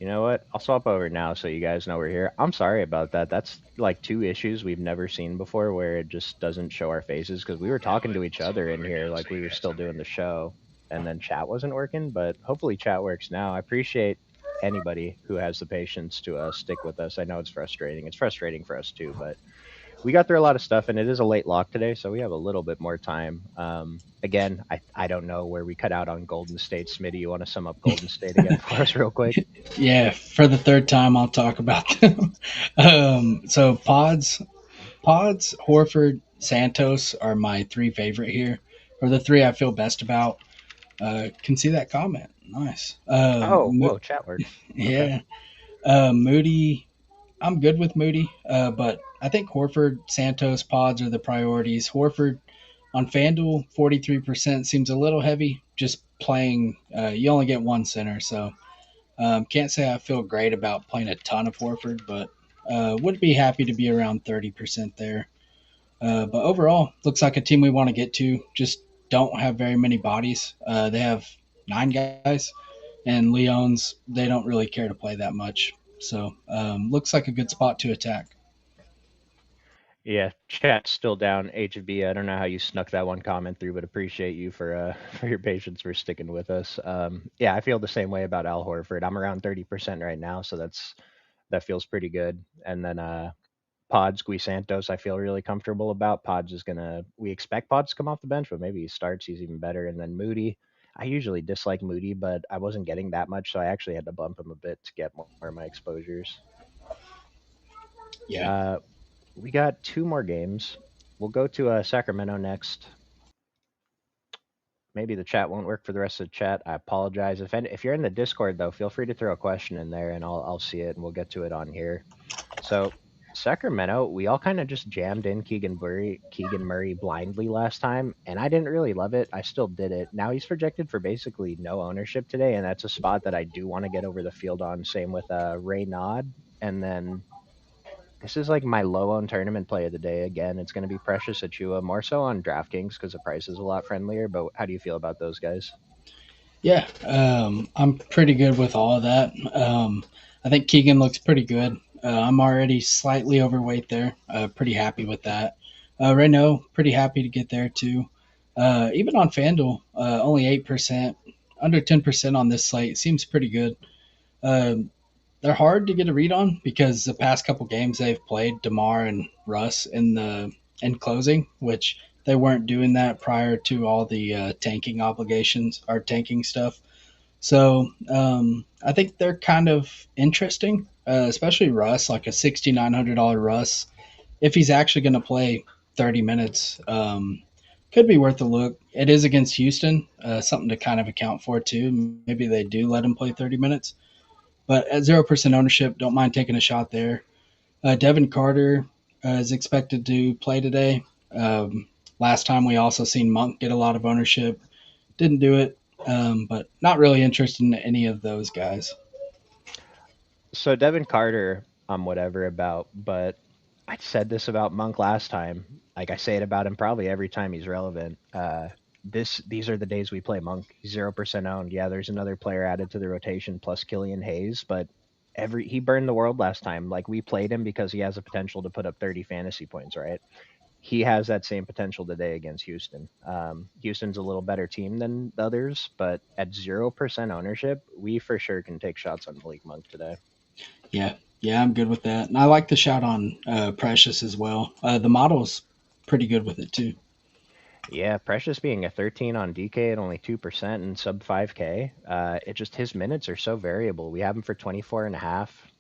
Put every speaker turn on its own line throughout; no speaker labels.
You know what? I'll swap over now so you guys know we're here. I'm sorry about that. That's like two issues we've never seen before where it just doesn't show our faces because we were talking to each other in here like we were still doing the show and then chat wasn't working, but hopefully chat works now. I appreciate anybody who has the patience to stick with us. I know it's frustrating. It's frustrating for us too, but we got through a lot of stuff, and it is a late lock today, so we have a little bit more time. Again, I don't know where we cut out on Golden State. Smitty, you want to sum up Golden State again for us real quick?
Yeah, for the third time, I'll talk about them. So Pods, Horford, Santos are my three favorite here, or the three I feel best about. Can see that comment. Nice.
Oh, whoa, chat works. Okay.
Yeah. Moody. I'm good with Moody, but I think Horford, Santos, Pods are the priorities. Horford on FanDuel, 43% seems a little heavy. Just playing, you only get one center, so can't say I feel great about playing a ton of Horford, but would be happy to be around 30% there. But overall, looks like a team we want to get to. Just don't have very many bodies. They have 9 guys, and Leon's they don't really care to play that much. So looks like a good spot to attack.
Yeah, chat's still down. HB, I don't know how you snuck that one comment through, but appreciate you for for your patience for sticking with us. Yeah, I feel the same way about Al Horford. I'm around 30% right now, so that feels pretty good. And then Pods, Gui Santos, I feel really comfortable about. Pods is gonna. We expect Pods to come off the bench, but maybe he starts. He's even better. And then Moody, I usually dislike Moody, but I wasn't getting that much, so I actually had to bump him a bit to get more of my exposures.
Yeah.
Uh, we got two more games. We'll go to Sacramento next. Maybe the chat won't work for the rest of the chat. I apologize. If you're in the Discord though, feel free to throw a question in there, and I'll see it, and we'll get to it on here. So Sacramento, we all kind of just jammed in Keegan Murray blindly last time, and I didn't really love it. I still did it. Now he's projected for basically no ownership today, and that's a spot that I do want to get over the field on. Same with Ray Nod, and then this is like my low owned tournament play of the day. Again, it's going to be Precious Achua, more so on DraftKings because the price is a lot friendlier. But how do you feel about those guys?
Yeah. I'm pretty good with all of that. I think Keegan looks pretty good. I'm already slightly overweight there. Pretty happy with that. Renault, pretty happy to get there too. Even on FanDuel, only 8%, under 10% on this slate seems pretty good. Um, they're hard to get a read on because the past couple games they've played Demar and Russ in closing, which they weren't doing that prior to all the tanking obligations or tanking stuff. So I think they're kind of interesting, especially Russ, like a $6,900 Russ. If he's actually going to play 30 minutes, could be worth a look. It is against Houston, something to kind of account for too. Maybe they do let him play 30 minutes. But at 0% ownership, don't mind taking a shot there. Devin Carter is expected to play today. Last time we also seen Monk get a lot of ownership. Didn't do it, but not really interested in any of those guys.
So Devin Carter, I'm whatever about, but I said this about Monk last time. Like I say it about him probably every time he's relevant. These are the days we play Monk. He's 0% owned. Yeah, there's another player added to the rotation plus Killian Hayes, but he burned the world last time. Like we played him because he has the potential to put up 30 fantasy points, right? He has that same potential today against Houston. Houston's a little better team than the others, but at 0% ownership, we for sure can take shots on Malik Monk today.
Yeah, yeah, I'm good with that. And I like the shot on Precious as well. The model's pretty good with it too.
Yeah, Precious being a 13 on DK at only 2% and sub 5K. It just his minutes are so variable. We have him for 24 and a half.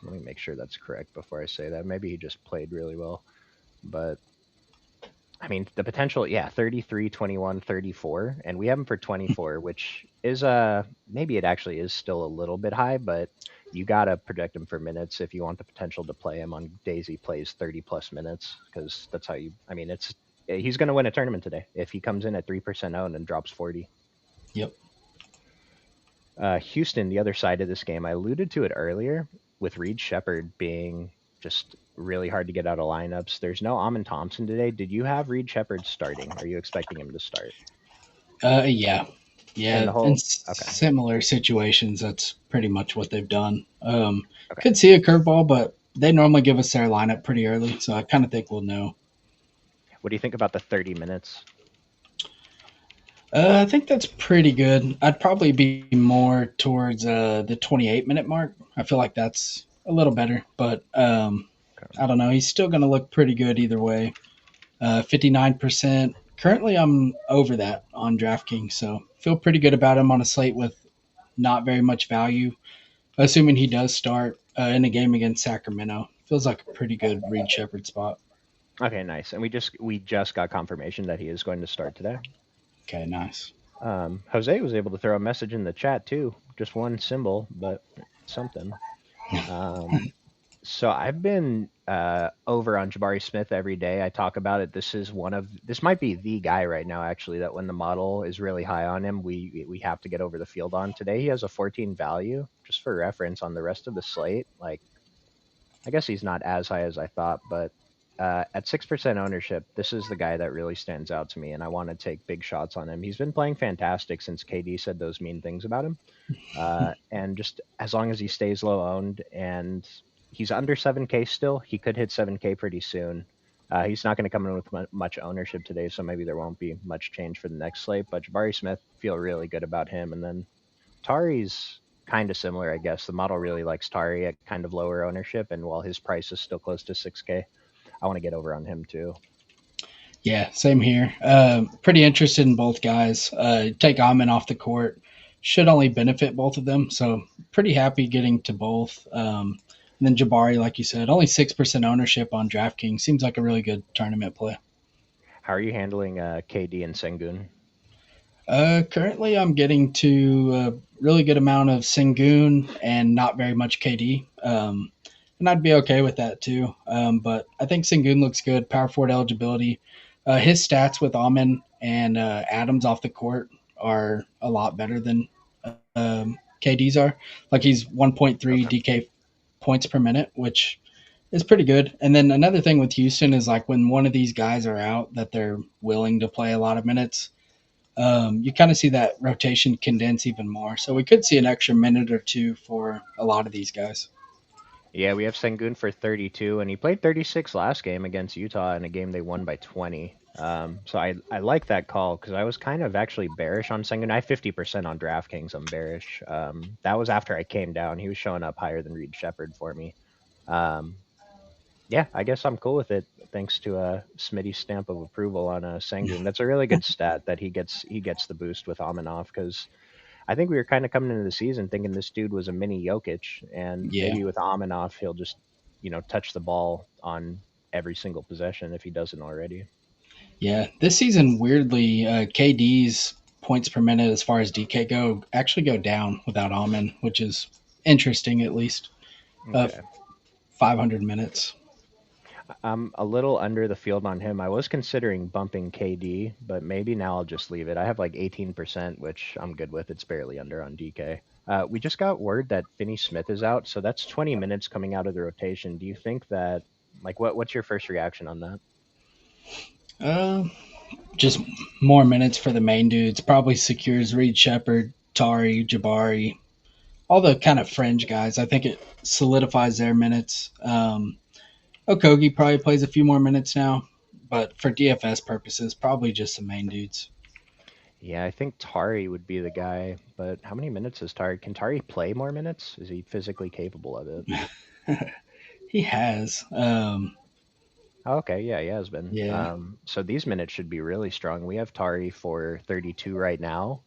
Let me make sure that's correct before I say that. Maybe he just played really well. But I mean, the potential, yeah, 33, 21, 34, and we have him for 24, which is maybe it actually is still a little bit high, but you got to project him for minutes if you want the potential to play him on days he plays 30 plus minutes because that's how you I mean, it's he's going to win a tournament today if he comes in at 3% owned and drops 40.
Yep.
Houston, the other side of this game, I alluded to it earlier with Reed Shepard being just really hard to get out of lineups. There's no Amon Thompson today. Did you have Reed Shepard starting? Are you expecting him to start?
Yeah.
And
Yeah,
the
in
whole okay,
similar situations, that's pretty much what they've done.
okay.
Could see a curveball, but they normally give us their lineup pretty early, so I kind of think we'll know.
What do you think about the 30 minutes?
I think that's pretty good. I'd probably be more towards the 28-minute mark. I feel like that's a little better, but
Okay.
I don't know. He's still going to look pretty good either way. 59%. Currently, I'm over that on DraftKings, so feel pretty good about him on a slate with not very much value. Assuming he does start in a game against Sacramento, feels like a pretty good Reed Shepard spot.
Okay, nice. And we just got confirmation that he is going to start today.
Okay, nice.
Jose was able to throw a message in the chat too, just one symbol, but something. Um, so I've been over on Jabari Smith every day. I talk about it. This might be the guy right now actually that when the model is really high on him, we have to get over the field on. Today he has a 14 value. Just for reference on the rest of the slate, like I guess he's not as high as I thought, but at 6% ownership, this is the guy that really stands out to me, and I want to take big shots on him. He's been playing fantastic since KD said those mean things about him. And just as long as he stays low owned and he's under 7K still, he could hit 7K pretty soon. He's not going to come in with much ownership today, so maybe there won't be much change for the next slate. But Jabari Smith, feel really good about him. And then Tari's kind of similar, I guess. The model really likes Tari at kind of lower ownership, and while his price is still close to 6K, I want to get over on him too.
Yeah, same here. Pretty interested in both guys. Take Amon off the court should only benefit both of them, so pretty happy getting to both. And then Jabari, like you said, only 6% ownership on DraftKings seems like a really good tournament play.
How are you handling KD and Sengun?
Currently, I'm getting to a really good amount of Sengun and not very much KD. And I'd be okay with that too. But I think Sengun looks good. Power forward eligibility. His stats with Amon and Adams off the court are a lot better than KD's are. Like he's 1.3
Okay.
DK points per minute, which is pretty good. And then another thing with Houston is like when one of these guys are out, that they're willing to play a lot of minutes, you kind of see that rotation condense even more. So we could see an extra minute or two for a lot of these guys.
Yeah, we have Sengun for 32, and he played 36 last game against Utah in a game they won by 20. So I like that call because I was kind of actually bearish on Sengun. I have 50% on DraftKings. I'm bearish. That was after I came down. He was showing up higher than Reed Shepard for me. Um, yeah, I guess I'm cool with it. Thanks to Smitty's stamp of approval on Sengun. That's a really good stat that he gets the boost with Amanov because I think we were kind of coming into the season thinking this dude was a mini Jokic, and
Yeah.
maybe with Aminoff, he'll just, touch the ball on every single possession if he doesn't already.
Yeah. This season, weirdly, KD's points per minute as far as DK go actually go down without Amon, which is interesting at least. Uh,
Okay.
500 minutes.
I'm a little under the field on him. I was considering bumping KD, but maybe now I'll just leave it. I have like 18%, which I'm good with. It's barely under on DK. We just got word that Finney Smith is out, so that's 20 minutes coming out of the rotation. Do you think that, like, what's your first reaction on that?
Uh, just more minutes for the main dudes. Probably secures Reed Shepard, Tari, Jabari, all the kind of fringe guys. I think it solidifies their minutes. Okogie probably plays a few more minutes now, but for DFS purposes, probably just the main dudes.
Yeah, I think Tari would be the guy, but how many minutes is Tari? Can Tari play more minutes? Is he physically capable of it?
He has.
Oh, okay, yeah, he has been.
Yeah,
So these minutes should be really strong. We have Tari for 32 right now.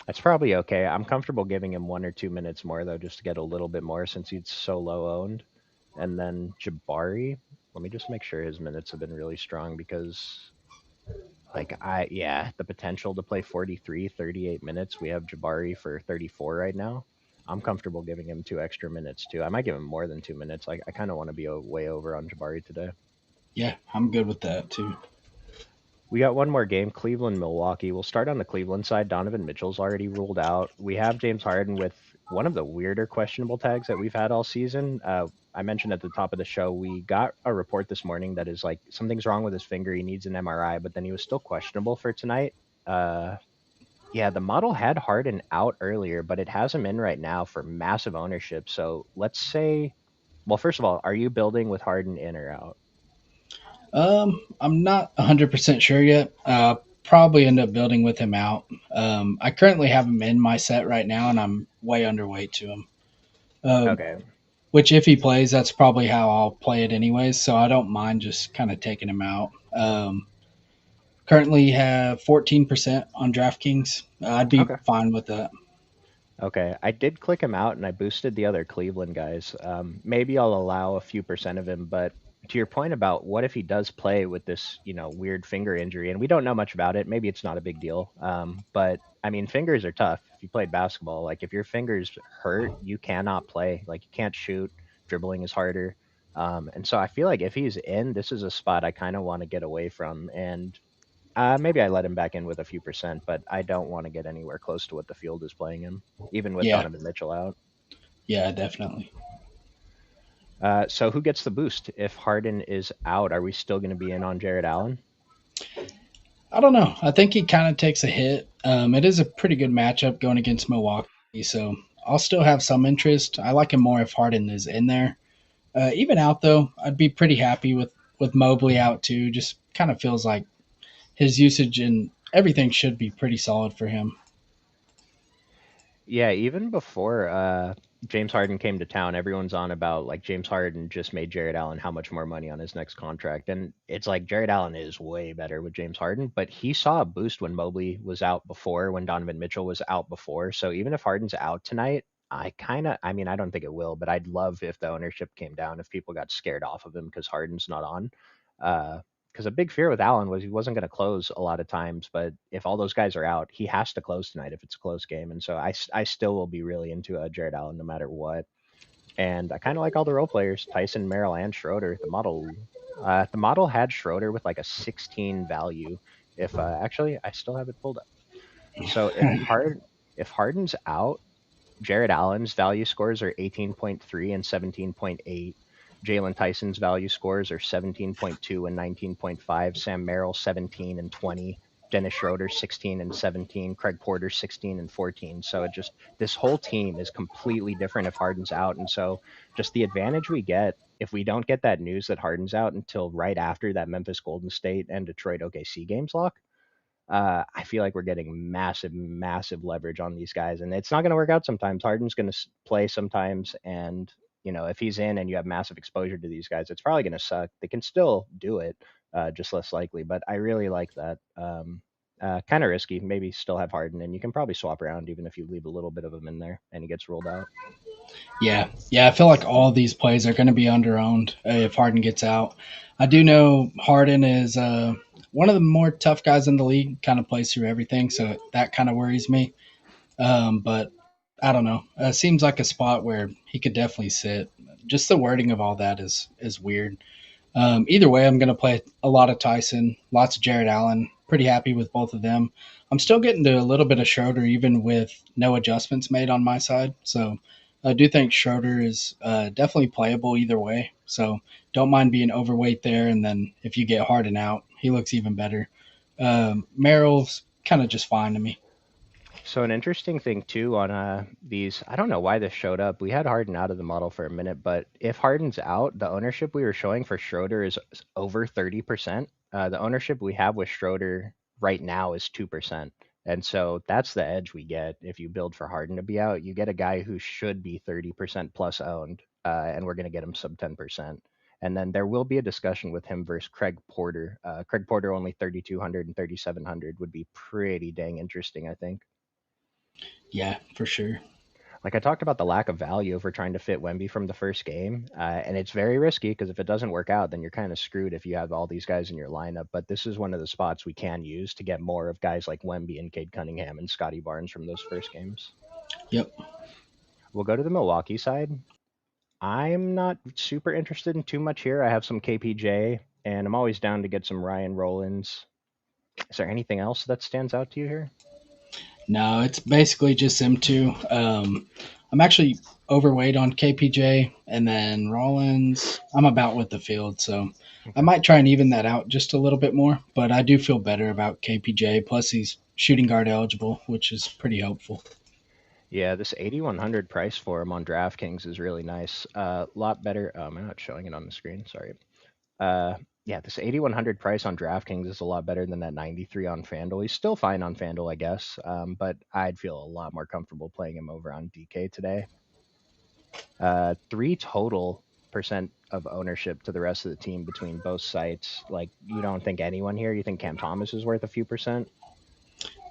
That's probably okay. I'm comfortable giving him 1 or 2 minutes more though, just to get a little bit more since he's so low owned. And then Jabari, let me just make sure his minutes have been really strong because the potential to play 43, 38 minutes. We have Jabari for 34 right now. I'm comfortable giving him 2 extra minutes too. I might give him more than 2 minutes. I kind of want to be way over on Jabari today.
yeah, I'm good with that too.
We got one more game, Cleveland, Milwaukee. We'll start on the Cleveland side. Donovan Mitchell's already ruled out. We have James Harden with one of the weirder questionable tags that we've had all season. I mentioned at the top of the show, we got a report this morning that is like something's wrong with his finger. He needs an MRI, but then he was still questionable for tonight. Uh, Yeah, the model had Harden out earlier, but it has him in right now for massive ownership. So let's say, well, first of all, are you building with Harden in or out?
I'm not 100% sure yet. Probably end up building with him out. I currently have him in my set right now, and I'm way underweight to him. Um,
Okay.
which, if he plays, that's probably how I'll play it anyways. So I don't mind just kind of taking him out. Currently have 14% on DraftKings. I'd be
Okay.
fine with that.
Okay, I did click him out and I boosted the other Cleveland guys. Maybe I'll allow a few percent of him, but to your point about what if he does play with this, weird finger injury, and we don't know much about it. Maybe it's not a big deal. But I mean, fingers are tough. If you played basketball, like if your fingers hurt, you cannot play. Like you can't shoot. Dribbling is harder. And so I feel like if he's in, this is a spot I kind of want to get away from. And maybe I let him back in with a few percent, but I don't want to get anywhere close to what the field is playing him, even with
Yeah,
Donovan Mitchell out.
yeah, definitely.
So who gets the boost if Harden is out? Are we still going to be in on Jared Allen?
I don't know. I think he kind of takes a hit. It is a pretty good matchup going against Milwaukee, so I'll still have some interest. I like him more if Harden is in there. Even out though, I'd be pretty happy with Mobley out too. Just kind of feels like his usage and everything should be pretty solid for him.
Yeah, even before James Harden came to town, everyone's on about like James Harden just made Jared Allen how much more money on his next contract. And it's like Jared Allen is way better with James Harden, but he saw a boost when Mobley was out before, when Donovan Mitchell was out before. So even if Harden's out tonight, I mean, I don't think it will, but I'd love if the ownership came down, if people got scared off of him because Harden's not on. Uh, because a big fear with Allen was he wasn't going to close a lot of times, but if all those guys are out, he has to close tonight if it's a close game. And so I still will be really into Jared Allen no matter what. And I kind of like all the role players, Tyson, Merrill, and Schroeder. The model had Schroeder with like a 16 value. If actually, I still have it pulled up. So if Harden's out, Jared Allen's value scores are 18.3 and 17.8. Jalen Tyson's value scores are 17.2 and 19.5. Sam Merrill 17 and 20. Dennis Schroeder 16 and 17. Craig Porter 16 and 14. So it just this whole team is completely different if Harden's out, and so just the advantage we get if we don't get that news that Harden's out until right after that Memphis Golden State and Detroit OKC games lock, I feel like we're getting massive, massive leverage on these guys, and it's not going to work out sometimes. Harden's going to play sometimes, and if he's in and you have massive exposure to these guys, it's probably going to suck. They can still do it, just less likely. But I really like that. Kind of risky. Maybe still have Harden, and you can probably swap around even if you leave a little bit of him in there and he gets rolled out.
Yeah, yeah. I feel like all these plays are going to be under-owned if Harden gets out. I do know Harden is one of the more tough guys in the league. Kind of plays through everything, so that kind of worries me. But I don't know. Seems like a spot where he could definitely sit. Just the wording of all that is weird. Either way, I'm going to play a lot of Tyson, lots of Jared Allen. Pretty happy with both of them. I'm still getting to a little bit of Schroeder, even with no adjustments made on my side. So I do think Schroeder is definitely playable either way. So don't mind being overweight there. And then if you get Harden out, he looks even better. Merrill's kind of just fine to me.
So an interesting thing too on these, I don't know why this showed up. We had Harden out of the model for a minute, but if Harden's out, the ownership we were showing for Schroeder is over 30%. The ownership we have with Schroeder right now is 2%. And so that's the edge we get if you build for Harden to be out. You get a guy who should be 30% plus owned, and we're going to get him sub 10%. And then there will be a discussion with him versus Craig Porter. Craig Porter only 3,200 and 3,700 would be pretty dang interesting, I think.
Yeah, for sure.
Like I talked about the lack of value if we're trying to fit Wemby from the first game, and it's very risky because if it doesn't work out, then you're kind of screwed if you have all these guys in your lineup. But this is one of the spots we can use to get more of guys like Wemby and Cade Cunningham and Scotty Barnes from those first games.
Yep.
We'll go to the Milwaukee side. I'm not super interested in too much here. I have some KPJ, and I'm always down to get some Ryan Rollins. Is there anything else that stands out to you here?
No, it's basically just them two. I'm actually overweight on KPJ, and then Rollins. I'm about with the field, so I
Okay.
might try and even that out just a little bit more. But I do feel better about KPJ. Plus, he's shooting guard eligible, which is pretty helpful.
Yeah, this 8,100 price for him on DraftKings is really nice. A lot better. Oh, am I not showing it on the screen? Sorry. Uh, yeah, this 8,100 price on DraftKings is a lot better than that 93 on FanDuel. He's still fine on FanDuel, I guess, but I'd feel a lot more comfortable playing him over on DK today. Three total percent of ownership to the rest of the team between both sites. Like, you don't think anyone here? You think Cam Thomas is worth a few percent?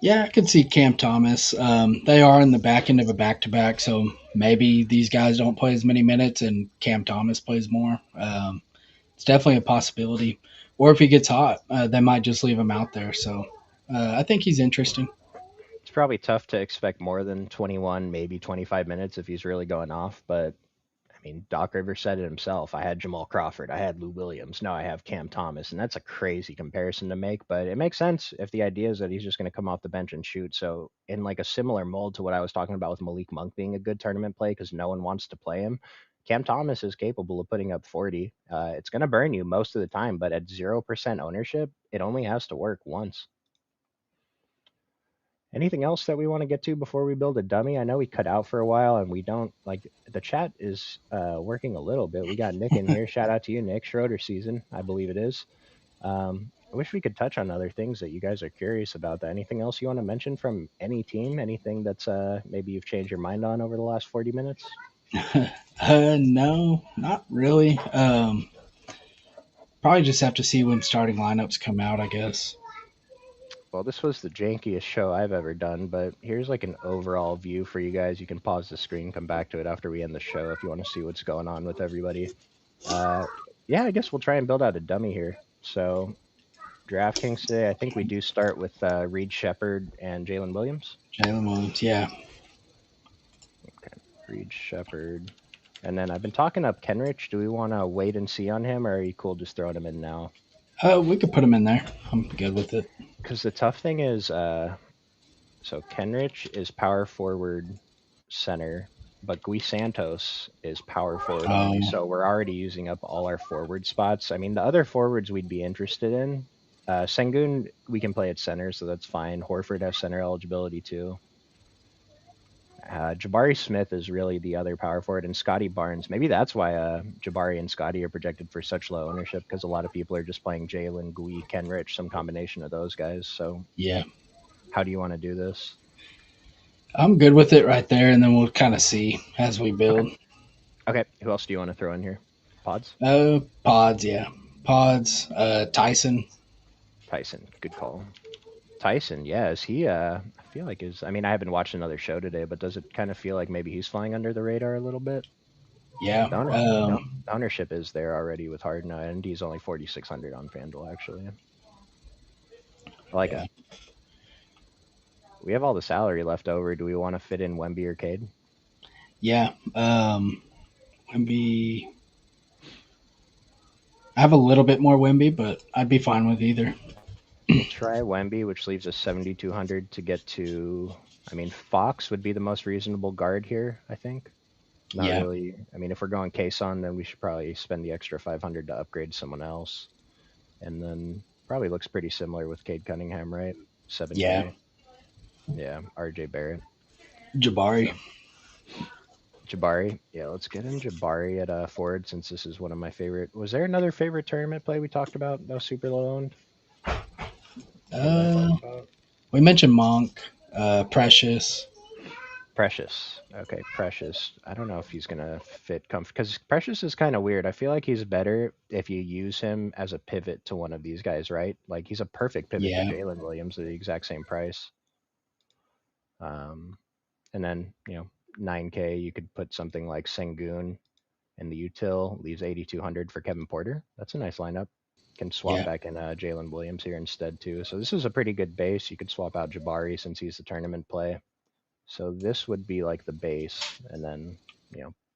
Yeah, I could see Cam Thomas. They are in the back end of a back to back, so maybe these guys don't play as many minutes and Cam Thomas plays more. It's definitely a possibility. Or if he gets hot, they might just leave him out there. So I think he's interesting.
It's probably tough to expect more than 21, maybe 25 minutes if he's really going off, but I mean, Doc Rivers said it himself. I had Jamal Crawford. I had Lou Williams. Now I have Cam Thomas. And that's a crazy comparison to make, but it makes sense if the idea is that he's just going to come off the bench and shoot. So, in like a similar mold to what I was talking about with Malik Monk being a good tournament play because no one wants to play him, Cam Thomas is capable of putting up 40. It's going to burn you most of the time, but at 0% ownership, it only has to work once. Anything else that we want to get to before we build a dummy? I know we cut out for a while and we don't like the chat is working a little bit. We got Nick in here. Shout out to you, Nick. Schroeder season, I believe it is. I wish we could touch on other things that you guys are curious about. That anything else you want to mention from any team? Anything that's maybe you've changed your mind on over the last 40 minutes?
No, not really. Probably just have to see when starting lineups come out, I guess.
Well, this was the jankiest show I've ever done, but here's like an overall view for you guys. You can pause the screen, come back to it after we end the show if you want to see what's going on with everybody. Uh, yeah, I guess we'll try and build out a dummy here. So DraftKings today, I think we do start with Reed Shepard and Jalen Williams.
Jalen Williams, yeah.
Okay, Reed Shepard. And then I've been talking up Kenrich. Do we want to wait and see on him, or are you cool just throwing him in now?
We could put him in there. I'm good with it.
Because the tough thing is, so Kenrich is power forward center, but Gui Santos is power forward only.
Um,
So we're already using up all our forward spots. I mean, the other forwards we'd be interested in. Sengun, we can play at center, so that's fine. Horford has center eligibility too. Jabari Smith is really the other power forward, and Scotty Barnes. Maybe that's why Jabari and Scotty are projected for such low ownership because a lot of people are just playing Jalen, Gui, Kenrich, some combination of those guys. So,
yeah,
how do you want to do this?
I'm good with it right there, and then we'll kind of see as we
Okay.
build.
Okay. Who else do you want to throw in here? Pods?
Pods, yeah, pods. Tyson,
Tyson. Good call. Tyson, yeah, is he I feel like is I mean, I haven't watched another show today, but does it kind of feel like maybe he's flying under the radar a little bit?
yeah.
The ownership is there already with Harden, and he's only 4,600 on FanDuel actually. I like
Yeah,
it. We have all the salary left over. Do we want to fit in Wemby or Cade?
yeah. Wimby. I have a little bit more Wimby, but I'd be fine with either.
We'll try Wemby, which leaves us 7,200 to get to. I mean, Fox would be the most reasonable guard here, I think. Not
Yeah,
really. I mean, if we're going Kason, then we should probably spend the extra 500 to upgrade someone else. And then probably looks pretty similar with Cade Cunningham, right?
yeah.
7K. Yeah, RJ Barrett.
Jabari.
So Jabari. Yeah, let's get in Jabari at forward since this is one of my favorite. Was there another favorite tournament play we talked about that was super low owned? What did I talk
Uh,
about?
we mentioned Monk, Precious.
Precious. Okay, Precious. I don't know if he's gonna fit because Precious is kind of weird. I feel like he's better if you use him as a pivot to one of these guys, right? Like he's a perfect pivot to
Yeah,
Jalen Williams at the exact same price. Um, and then 9K you could put something like Sengun in the util, leaves 8,200 for Kevin Porter. That's a nice lineup. Can swap
yeah,
back in Jalen Williams here instead too. So this is a pretty good base. You could swap out Jabari since he's the tournament play. So this would be like the base, and then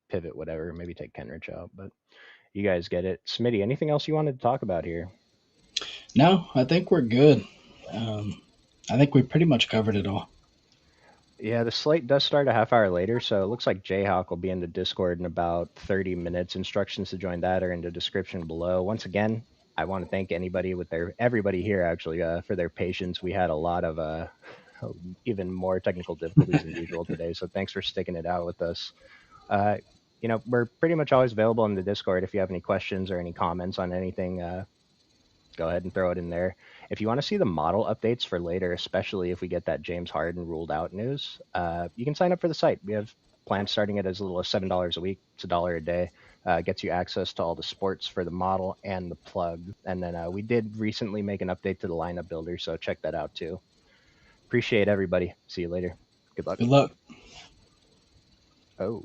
pivot whatever. Maybe take Kenrich out, but you guys get it. Smitty, anything else you wanted to talk about here?
No, I think we're good. Um, I think we pretty much covered it all.
Yeah, the slate does start a half hour later, so it looks like Jayhawk will be in the Discord in about 30 minutes. Instructions to join that are in the description below. Once again, I want to thank everybody here actually for their patience. We had a lot of even more technical difficulties than usual today, so thanks for sticking it out with us. Uh, we're pretty much always available in the Discord if you have any questions or any comments on anything. Go ahead and throw it in there. If you want to see the model updates for later, especially if we get that James Harden ruled out news, you can sign up for the site. We have plans starting at as little as $7 a week. It's $1 a day. Gets you access to all the sports for the model and the plug. And then we did recently make an update to the lineup builder, so check that out too. Appreciate everybody. See you later. Good luck.
Good luck.
Oh.